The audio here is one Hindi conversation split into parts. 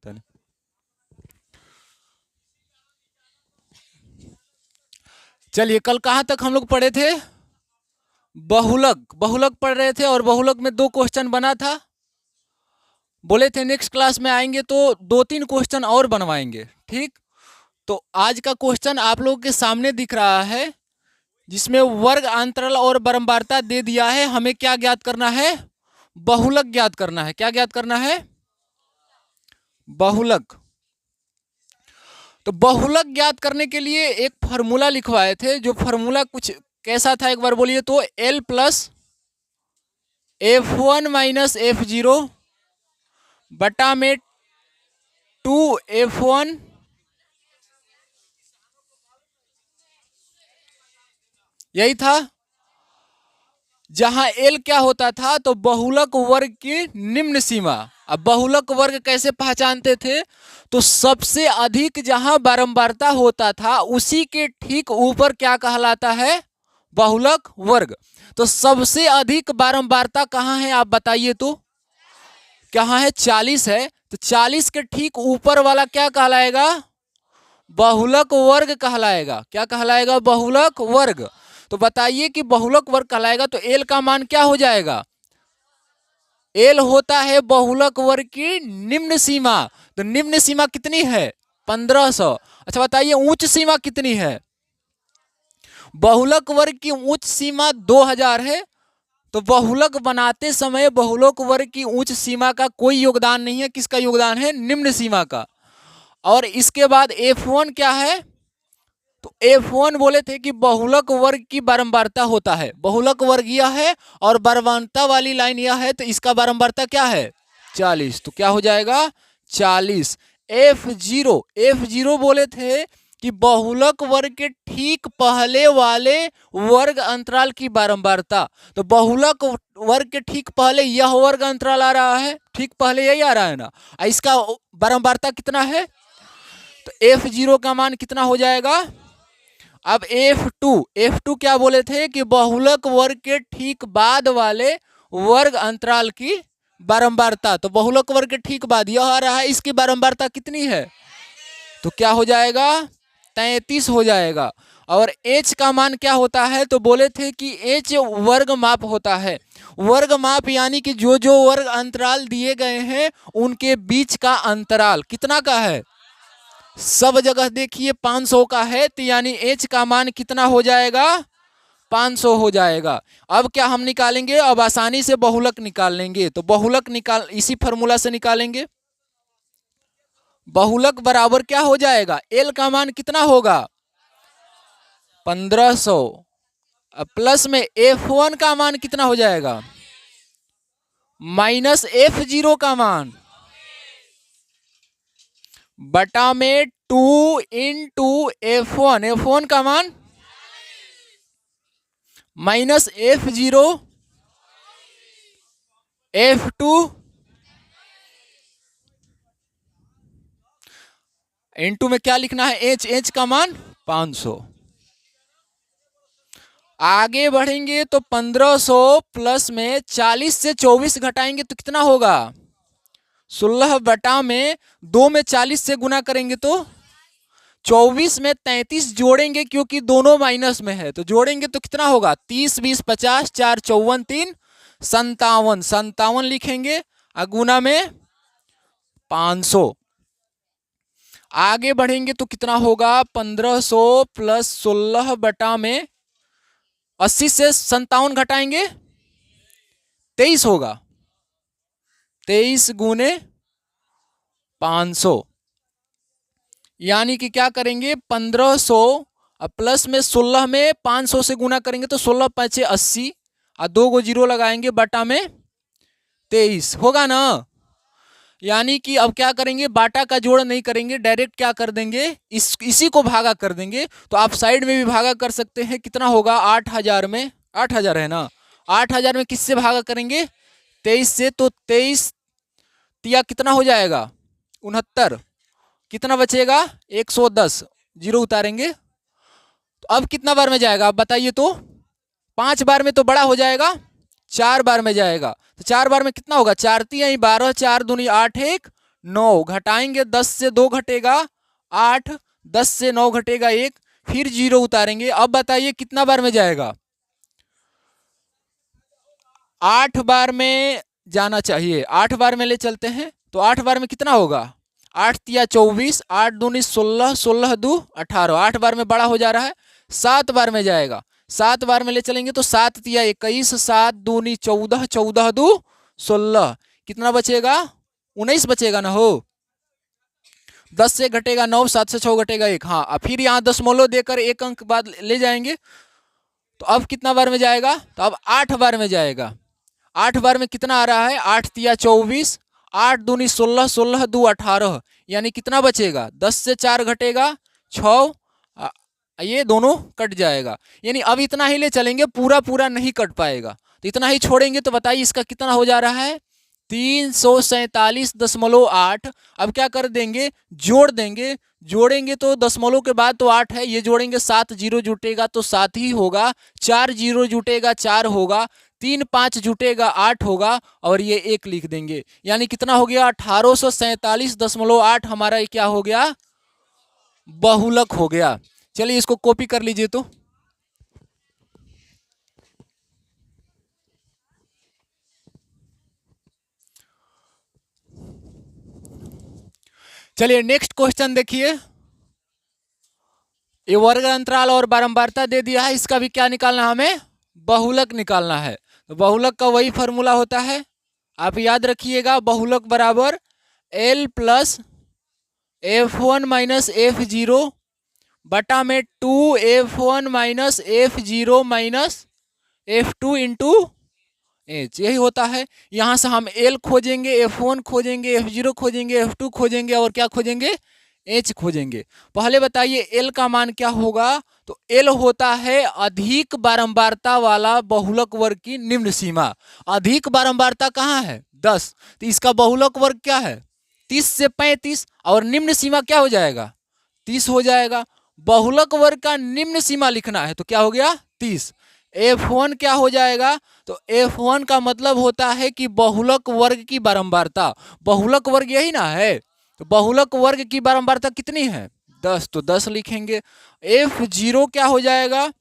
पता नहीं। चलिए, कल कहाँ तक हम लोग पढ़े थे? बहुलक, बहुलक पढ़ रहे थे और बहुलक में 2 क्वेश्चन बना था। बोले थे नेक्स्ट क्लास में आएंगे तो 2-3 क्वेश्चन और बनवाएंगे, ठीक। तो आज का क्वेश्चन आप लोगों के सामने दिख रहा है, जिसमें वर्ग, अंतराल और बारंबारता दे दिया है। हमें क्या ज्ञात करना है? बहुलक ज्ञात करना है। क्या ज्ञात करना है? बहुलक। तो बहुलक ज्ञात करने के लिए एक फॉर्मूला लिखवाए थे, जो फॉर्मूला कुछ कैसा था एक बार बोलिए तो। L plus F1 minus F0 बटा में 2F1 यही था। जहां L क्या होता था? तो बहुलक वर्ग की निम्न सीमा। अब बहुलक वर्ग कैसे पहचानते थे? तो सबसे अधिक जहां बारंबारता होता था उसी के ठीक ऊपर क्या कहलाता है? बहुलक वर्ग। तो सबसे अधिक बारंबारता कहाँ है आप बताइए तो? कहाँ है? 40 है। तो 40 के ठीक ऊपर वाला क्या कहलाएगा? बहुलक वर्ग कहलाएगा। क्या कहलाएगा? बहुलक वर्ग। तो बताइए कि बहुलक वर्ग कहलाएगा तो एल का मान क्या हो जाएगा? एल होता है बहुलक वर्ग की निम्न सीमा। तो निम्न सीमा कितनी है? 1500। अच्छा बताइए उच्च सीमा कितनी है? बहुलक वर्ग की उच्च सीमा 2000 है। तो बहुलक बनाते समय बहुलक वर्ग की उच्च सीमा का कोई योगदान नहीं है। किसका योगदान है? निम्न सीमा का। और इसके बाद F1 क्या है? तो F1 बोले थे कि बहुलक वर्ग की बारंबारता होता है। बहुलक वर्ग यह है और बारंबारता वाली लाइन यह है, तो इसका बारंबारता क्या है? 40। तो क्या हो जाएगा? 40। F0 बोले थे कि बहुलक वर्ग के ठीक पहले वाले वर्ग अंतराल की बारंबारता। तो बहुलक वर्ग के ठीक पहले यह वर्ग अंतराल आ रहा है, ठीक पहले यही आ रहा है ना। इसका बारंबारता कितना है? तो F0 का मान कितना हो जाएगा? अब F2 क्या बोले थे कि बहुलक वर्ग के ठीक बाद वाले वर्ग अंतराल की बारंबारता। तो बहुलक वर्ग के ठीक बाद यह आ रहा है, इसकी बारंबारता कितनी है? तो क्या हो जाएगा? 33 हो जाएगा। और H का मान क्या होता है? तो बोले थे कि H वर्ग माप होता है। वर्ग माप यानी कि जो जो वर्ग अंतराल दिए गए हैं उनके बीच का अंतराल कितना का है? सब जगह देखिए 500 का है। तो यानी H का मान कितना हो जाएगा? 500 हो जाएगा। अब क्या हम निकालेंगे? अब आसानी से बहुलक निकाल लेंगे। तो बहुलक निकाल इसी फॉर्मूला से निकालेंगे। बहुलक बराबर क्या हो जाएगा? L का मान कितना होगा? 1500 प्लस में F1 का मान कितना हो जाएगा? माइनस F0 का मान बटा में 2 इंटू F1 का मान माइनस F0 F2 इंटू में क्या लिखना है? H का मान 500। आगे बढ़ेंगे तो 1500 प्लस में 40 से 24 घटाएंगे तो कितना होगा? 16 बटा में 2 में 40 से गुना करेंगे तो 24 में 33 जोड़ेंगे, क्योंकि दोनों माइनस में है तो जोड़ेंगे तो कितना होगा? 30 20 50 4 54 3 57 लिखेंगे गुना में 500। आगे बढ़ेंगे तो कितना होगा? 1500 प्लस 16 बटा में 80 से 57 घटाएंगे 23 होगा। 23 गुने 500 यानी कि क्या करेंगे? 1500 प्लस में 16 में 500 से गुना करेंगे तो 16 5 80 और 2 को जीरो लगाएंगे बटा में 23 होगा ना। यानी कि अब क्या करेंगे? बाटा का जोड़ नहीं करेंगे, डायरेक्ट क्या कर देंगे? इसी को भागा कर देंगे। तो आप साइड में भी भागा कर सकते हैं। कितना होगा? 8000 में 8000 है ना। 8000 में किससे भागा करेंगे? 23 से। तो 23 तिया कितना हो जाएगा? 69। कितना बचेगा? 110। जीरो उतारेंगे तो अब कितना बार में जाएगा आप बताइए तो? 5 बार में तो बड़ा हो जाएगा, 4 बार में जाएगा। तो 4 बार में कितना होगा? 4 तिया 12 4 दूनी 8 1 9, घटाएंगे 10 से 2 घटेगा 8, 10 से 9 घटेगा 1, फिर 0 उतारेंगे। अब बताइए कितना बार में जाएगा? 8 बार में जाना चाहिए। 8 बार में ले चलते हैं तो 8 बार में कितना होगा? 8 तिया 24, 8 दूनी 16, 16 दू 18, 8 बार में बड़ा हो जा रहा है। 7 बार में जाएगा। 7 बार में ले चलेंगे तो 7 तिया 21, 7 दूनी 14, 14 दू 16, कितना बचेगा? 19 बचेगा ना हो। 10 से घटेगा 9, 7 से 6 घटेगा 1। हाँ, अब फिर यहाँ दशमलव देकर एक अंक बाद ले जाएंगे तो अब कितना बार में जाएगा? तो अब 8 बार में जाएगा। 8 बार में कितना आ रहा है? 8 तिया 24, 8 दूनी 16, 16 दू 18, यानी कितना बचेगा? 10 से 4 घटेगा 6, ये दोनों कट जाएगा। यानी अब इतना ही ले चलेंगे, पूरा पूरा नहीं कट पाएगा, तो इतना ही छोड़ेंगे। तो बताइए इसका कितना हो जा रहा है? 347.8। अब क्या कर देंगे? जोड़ देंगे। जोड़ेंगे तो दशमलव के बाद तो 8 है, ये जोड़ेंगे 7 जीरो जुटेगा तो 7 ही होगा, 4 जीरो जुटेगा 4 होगा, 3 5 जुटेगा 8 होगा, और ये 1 लिख देंगे। यानी कितना हो गया? 1847.8 हमारा क्या हो गया? बहुलक हो गया। चलिए इसको कॉपी कर लीजिए। तो चलिए नेक्स्ट क्वेश्चन देखिए। ये वर्ग अंतराल और बारंबारता दे दिया है, इसका भी क्या निकालना है? हमें बहुलक निकालना है। तो बहुलक का वही फॉर्मूला होता है, आप याद रखिएगा। बहुलक बराबर L plus F1 minus F0 बटा में 2F1 minus F0 minus F2 into H, यही होता है। यहाँ से हम L खोजेंगे, F1 खोजेंगे, F0 खोजेंगे, F2 खोजेंगे, और क्या खोजेंगे? एच खोजेंगे। पहले बताइए L का मान क्या होगा? तो L होता है अधिक बारंबारता वाला बहुलक वर्ग की निम्न सीमा। अधिक बारंबारता कहाँ है? 10, तो इसका बहुलक वर्ग क्या है? 30 से 35, और निम्न सीमा क्या हो जाएगा? 30 हो जाएगा। बहुलक वर्ग का निम्न सीमा लिखना है तो क्या हो गया? 30। F1 क्या हो जाएगा? तो F1 का मतलब होता है कि बहुलक वर्ग की बारंबारता। बहुलक वर्ग यही ना है, तो बहुलक वर्ग की बारंबारता कितनी है? 10, तो 10 लिखेंगे। F0 क्या हो जाएगा?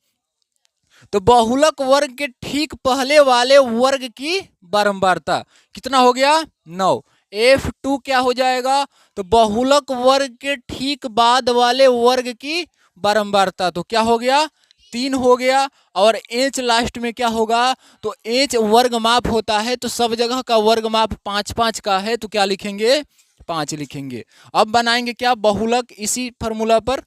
तो बहुलक वर्ग के ठीक पहले वाले वर्ग की बारंबारता कितना हो गया? 9। F2 क्या हो जाएगा? तो बहुलक वर्ग के ठीक बाद वाले वर्ग की बारंबारता, तो क्या हो गया? 3 हो गया। और एच लास्ट में क्या होगा? तो एच वर्ग माप होता है, तो सब जगह का वर्ग माप 5 5 का है, तो क्या लिखेंगे? 5 लिखेंगे। अब बनाएंगे क्या? बहुलक इसी फॉर्मूला पर।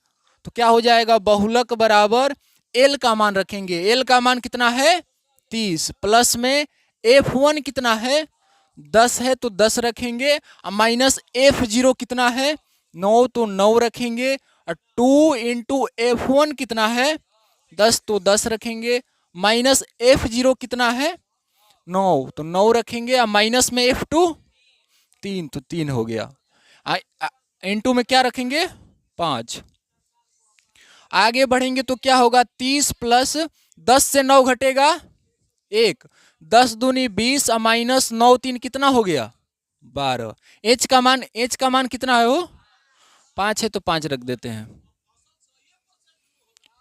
तो क्या हो जाएगा? बहुलक बराबर L का मान रखेंगे। L का मान कितना है? 30, प्लस में F1 कितना है? 10 है, तो 10 रखेंगे। माइनस F0 कितना है? 9, तो 9 रखेंगे। और 2 इंटू F1 कितना है? 10, तो 10 रखेंगे। माइनस F0 कितना है? 9, तो 9 रखेंगे। और माइनस में F2 3, तो 3 हो गया। इंटू में क्या रखेंगे? 5। आगे बढ़ेंगे तो क्या होगा? 30 प्लस 10 से 9 घटेगा 1, 10 दूनी 20, माइनस 9 3 कितना हो गया? 12। एच का मान कितना है? वो 5 है, तो 5 रख देते हैं।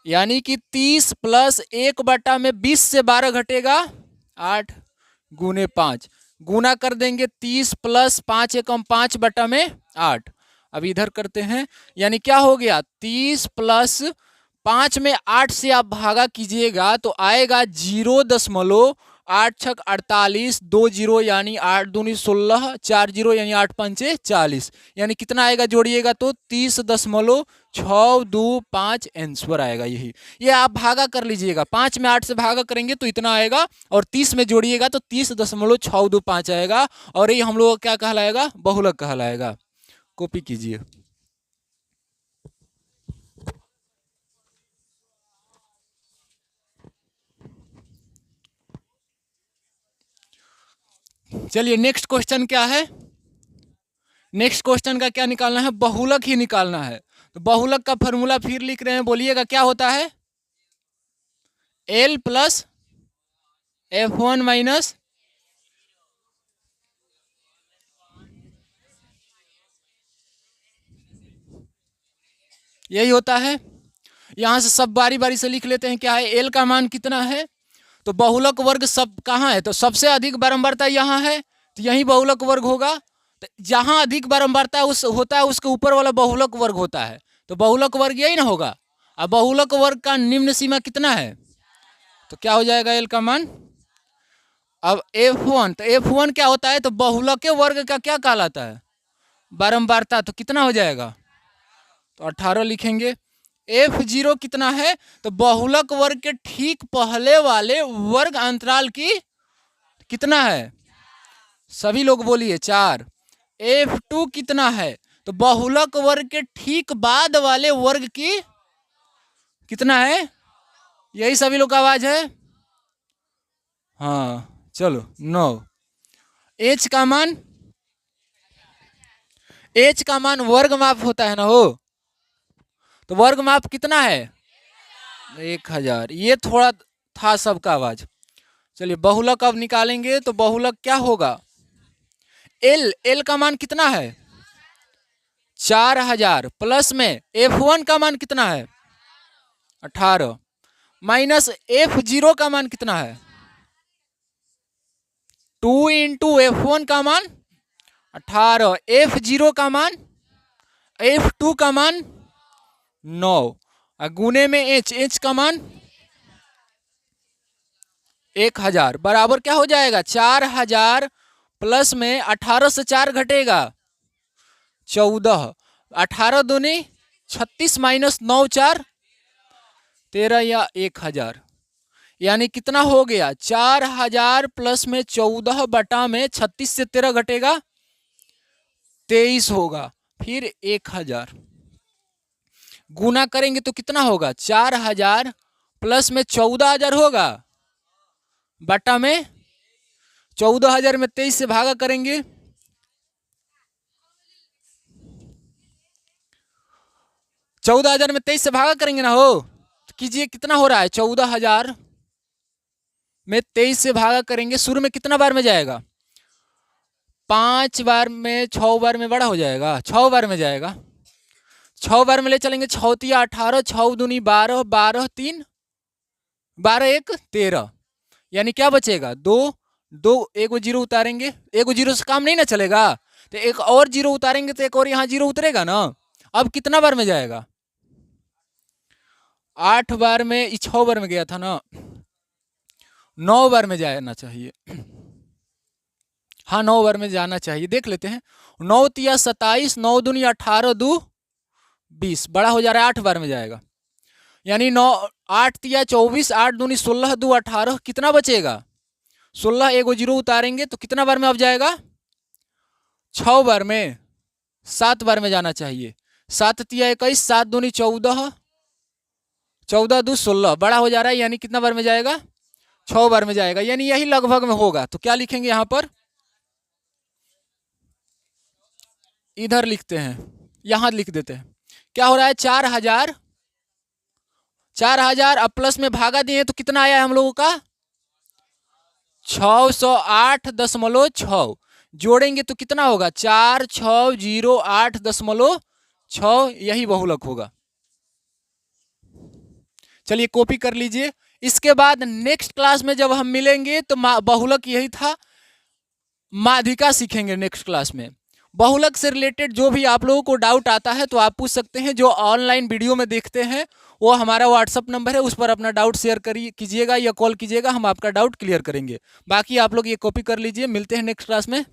यानी कि 30 प्लस 1 बटा में 20 से 12 घटेगा 8 गुने 5, गुना कर देंगे 30 प्लस 5 एकम 5 बटा में 8। अब इधर करते हैं, यानी क्या हो गया? 30 प्लस 5 में 8 से आप भागा कीजिएगा तो आएगा 0.8 2 जीरो, यानी 8 दूनी 16, 4 जीरो यानी 8 पंचे 40, यानी कितना आएगा? जोड़िएगा तो 30.625 आंसर आएगा। यही ये आप भागा कर लीजिएगा। 5 में 8 से भागा करेंगे तो इतना आएगा, और 30 में जोड़िएगा तो 30.625 आएगा, और ये हम लोग क्या कहलाएगा? बहुलक कहलाएगा। कॉपी कीजिए। चलिए नेक्स्ट क्वेश्चन क्या है? नेक्स्ट क्वेश्चन का क्या निकालना है? बहुलक ही निकालना है। तो बहुलक का फॉर्मूला फिर लिख रहे हैं, बोलिएगा क्या होता है? L प्लस F1 माइनस यही होता है। यहाँ से सब बारी बारी से लिख लेते हैं क्या है, एल का मान कितना है। तो बहुलक वर्ग सब कहाँ है, तो सबसे अधिक बारंबारता यहाँ है, तो यही बहुलक वर्ग होगा। तो जहाँ अधिक बारंबारता उस होता है उसके ऊपर वाला बहुलक वर्ग होता है, तो बहुलक वर्ग यही ना होगा। अब बहुलक वर्ग का निम्न सीमा कितना है, तो क्या हो जाएगा एल का मान। अब F1, तो F1 क्या होता है, तो बहुलक वर्ग का क्या कहलाता है, बारंबारता। तो कितना हो जाएगा, तो 18 लिखेंगे। F0 कितना है, तो बहुलक वर्ग के ठीक पहले वाले वर्ग अंतराल की कितना है, सभी लोग बोलिए 4। F2 कितना है, तो बहुलक वर्ग के ठीक बाद वाले वर्ग की कितना है, यही सभी लोग का आवाज है। हाँ चलो 9। H का मान वर्ग माप होता है ना हो, तो वर्ग माप कितना है 1000। ये थोड़ा था सबका आवाज। चलिए बहुलक अब निकालेंगे, तो बहुलक क्या होगा, एल का मान कितना है 4000 प्लस में F1 का मान कितना है 18 माइनस F0 का मान कितना है 2 इंटू F1 का मान 18, F0 का मान, F2 का मान 9, गुने में H का मान 1000 बराबर क्या हो जाएगा 4000 प्लस में 18 से 4 घटेगा 14, 18 दूनी 36 माइनस 9 4 13 या 1000, यानी कितना हो गया 4000 प्लस में 14 बटा में 36 से 13 घटेगा 23 होगा, फिर 1000 गुना करेंगे तो कितना होगा 4000 प्लस में 14000 होगा बटा में 14000 में 23 से भागा करेंगे, 14000 में 23 से भागा करेंगे ना हो, तो कीजिए कितना हो रहा है 14000 में 23 से भागा करेंगे, शुरू में कितना बार में जाएगा 5 बार में, 6 बार में बड़ा हो जाएगा, 6 बार में जाएगा, 6 बार में ले चलेंगे 6 तिया 18, 6 दूनी 12, 12 3 12 1 13, यानी क्या बचेगा 2 2, एक वो जीरो उतारेंगे, एक वो जीरो से काम नहीं ना चलेगा, तो एक और जीरो उतारेंगे तो एक और यहाँ जीरो उतरेगा ना। अब कितना बार में जाएगा 8 बार में, 6 बार में गया था ना, 9 बार में जाना चाहिए। हाँ 9 बार में जाना चाहिए, देख लेते हैं। 9 तिया 27, 9 दूनी 18, 2 20, बड़ा हो जा रहा है 8 बार में जाएगा, यानी 9 8 तिया 24, 8 दूनी 16, 2 18, कितना बचेगा 16, एक जीरो उतारेंगे तो कितना बार में अब जाएगा 6 बार में, 7 बार में जाना चाहिए। 7 तिया 21, 7 दूनी 14, 14 2 16, बड़ा हो जा रहा है, यानी कितना बार में जाएगा 6 बार में जाएगा, यानी यही लगभग में होगा। तो क्या लिखेंगे यहाँ पर, इधर लिखते हैं, यहां लिख देते हैं। क्या हो रहा है 4000 अब प्लस में भागा दिए तो कितना आया है हम लोगों का 608.6, जोड़ेंगे तो कितना होगा 4608.6, यही बहुलक होगा। चलिए कॉपी कर लीजिए। इसके बाद नेक्स्ट क्लास में जब हम मिलेंगे तो बहुलक यही था, माध्यिका सीखेंगे नेक्स्ट क्लास में। बहुलक से रिलेटेड जो भी आप लोगों को डाउट आता है तो आप पूछ सकते हैं, जो ऑनलाइन वीडियो में देखते हैं वो हमारा व्हाट्सअप नंबर है, उस पर अपना डाउट शेयर कीजिएगा या कॉल कीजिएगा, हम आपका डाउट क्लियर करेंगे। बाकी आप लोग ये कॉपी कर लीजिए, मिलते हैं नेक्स्ट क्लास में।